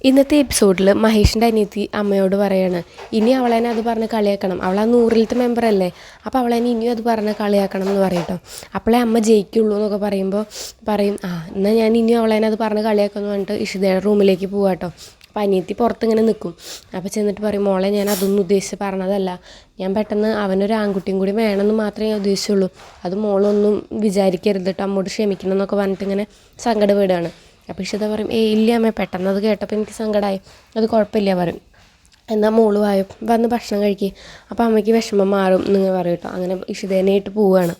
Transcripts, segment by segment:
ഇന്നത്തെ എപ്പിസോഡിൽ മഹേഷിൻ്റെ അനിയത്തി അമ്മയോട് പറയാണ് ഇനി അവളെന്നെ അത് പറഞ്ഞ് കളിയാക്കണം. അവൾ ആ 100ത്തെ മെമ്പറല്ലേ, അപ്പോൾ അവളെന്നെ ഇനിയും അത് പറഞ്ഞ് കളിയാക്കണം എന്ന് പറയട്ടോ. അപ്പോളേ അമ്മ ജയിക്കുള്ളൂ എന്നൊക്കെ പറയുമ്പോൾ പറയും എന്നാൽ ഞാൻ ഇനിയും അവളെന്നെ അത് പറഞ്ഞ് കളിയാക്കുമെന്ന് പറഞ്ഞിട്ട് ഇഷിതയുടെ റൂമിലേക്ക് പോവാട്ടോ. അപ്പോൾ അനിയത്തി പുറത്തിങ്ങനെ നിൽക്കും. അപ്പോൾ ചെന്നിട്ട് പറയും മോളെ ഞാൻ അതൊന്നും ഉദ്ദേശിച്ച് പറഞ്ഞതല്ല, ഞാൻ പെട്ടെന്ന് അവനൊരു ആൺകുട്ടിയും കൂടി വേണമെന്ന് മാത്രമേ ഞാൻ ഉദ്ദേശിച്ചുള്ളൂ, അത് മോളൊന്നും വിചാരിക്കരുത് കേട്ടോ, അമ്മോട് ക്ഷമിക്കണം എന്നൊക്കെ പറഞ്ഞിട്ട് ഇങ്ങനെ സങ്കടപ്പെടുകയാണ്. അപ്പോൾ ഇഷിത പറയും ഇല്ല അമ്മ, പെട്ടെന്ന് അത് കേട്ടപ്പോൾ എനിക്ക് സങ്കടമായി, അത് കുഴപ്പമില്ല പറയും. എന്നാൽ മോള് വായോ വന്ന് ഭക്ഷണം കഴിക്കുക, അപ്പോൾ അമ്മയ്ക്ക് വിഷമം മാറും നിങ്ങൾ പറയും കേട്ടോ. അങ്ങനെ ഇഷിതേനായിട്ട് പോവുകയാണ്.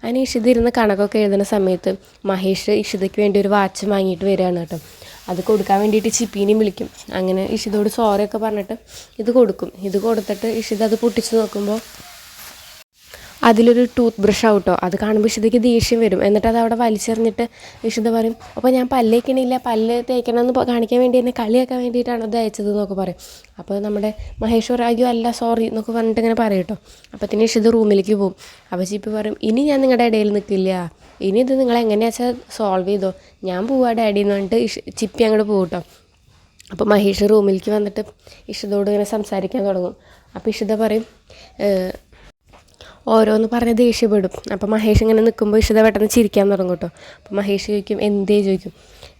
അങ്ങനെ ഇഷിത ഇരുന്ന് കണക്കൊക്കെ എഴുതുന്ന സമയത്ത് മഹേഷ് ഇഷിതയ്ക്ക് വേണ്ടി ഒരു വാച്ച് വാങ്ങിയിട്ട് വരികയാണ് കേട്ടോ. അത് കൊടുക്കാൻ വേണ്ടിയിട്ട് ചിപ്പീനെയും വിളിക്കും. അങ്ങനെ ഇഷിതയോട് സോറിയൊക്കെ പറഞ്ഞിട്ട് ഇത് കൊടുക്കും. ഇത് കൊടുത്തിട്ട് ഇഷിത അത് പൊട്ടിച്ച് നോക്കുമ്പോൾ അതിലൊരു ടൂത്ത് ബ്രഷ് ആവട്ടോ. അത് കാണുമ്പോൾ ഇഷിതയ്ക്ക് ദേഷ്യം വരും. എന്നിട്ട് അത് അവിടെ വലിച്ചെറിഞ്ഞിട്ട് ഇഷിത പറയും അപ്പോൾ ഞാൻ പല്ലേക്കണില്ല, പല്ല് തേക്കണമെന്ന് കാണിക്കാൻ വേണ്ടി എന്നെ കളിയാക്കാൻ വേണ്ടിയിട്ടാണ് അത് അയച്ചത് എന്നൊക്കെ പറയും. അപ്പോൾ നമ്മുടെ മഹേഷ് അയ്യോ അല്ല സോറി എന്നൊക്കെ പറഞ്ഞിട്ട് ഇങ്ങനെ പറയും കേട്ടോ. അപ്പോഴത്തേന് ഇഷിത റൂമിലേക്ക് പോകും. അപ്പോൾ ചിപ്പി പറയും ഇനി ഞാൻ നിങ്ങളുടെ ഇടയിൽ നിൽക്കില്ല, ഇനി ഇത് നിങ്ങൾ എങ്ങനെയാണെന്ന് വെച്ചാൽ സോൾവ് ചെയ്തോ, ഞാൻ പോവാ ഡാഡി എന്ന് പറഞ്ഞിട്ട് ചിപ്പി അങ്ങോട്ട് പോകും കേട്ടോ. അപ്പോൾ മഹേഷ് റൂമിലേക്ക് വന്നിട്ട് ഇഷിതയോട് ഇങ്ങനെ സംസാരിക്കാൻ തുടങ്ങും. അപ്പോൾ ഇഷിത പറയും ഓരോന്ന് പറഞ്ഞ് ദേഷ്യപ്പെടും. അപ്പോൾ മഹേഷ് ഇങ്ങനെ നിൽക്കുമ്പോൾ ഇഷിത പെട്ടെന്ന് ചിരിക്കാൻ തുടങ്ങും കേട്ടോ. അപ്പോൾ മഹേഷ് ചോദിക്കും എന്തേ ചോദിക്കും.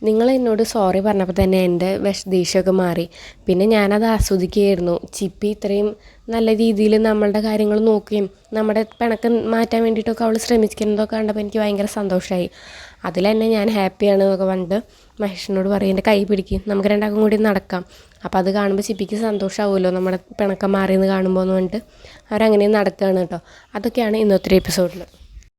നിങ്ങൾ എന്നോട് സോറി പറഞ്ഞപ്പോൾ തന്നെ എൻ്റെ ദേഷ്യമൊക്കെ മാറി, പിന്നെ ഞാനത് ആസ്വദിക്കുകയായിരുന്നു. ചിപ്പി ഇത്രയും നല്ല രീതിയിൽ നമ്മളുടെ കാര്യങ്ങൾ നോക്കുകയും നമ്മുടെ പിണക്കം മാറ്റാൻ വേണ്ടിയിട്ടൊക്കെ അവൾ ശ്രമിക്കുന്നതൊക്കെ കണ്ടപ്പോൾ എനിക്ക് ഭയങ്കര സന്തോഷമായി, അതിൽ തന്നെ ഞാൻ ഹാപ്പിയാണ് എന്നൊക്കെ പറഞ്ഞിട്ട് മഹേഷിനോട് പറയും എൻ്റെ കൈ പിടിക്കും, നമുക്ക് രണ്ടാൾക്കും കൂടി നടക്കാം. അപ്പോൾ അത് കാണുമ്പോൾ ചിപ്പിക്ക് സന്തോഷമാവുമല്ലോ നമ്മുടെ പിണക്കം മാറിയെന്ന് കാണുമ്പോൾ എന്ന് പറഞ്ഞിട്ട് അവരങ്ങനെ നടക്കുകയാണ് കേട്ടോ. അതൊക്കെയാണ് ഇന്നത്തെ എപ്പിസോഡിൽ.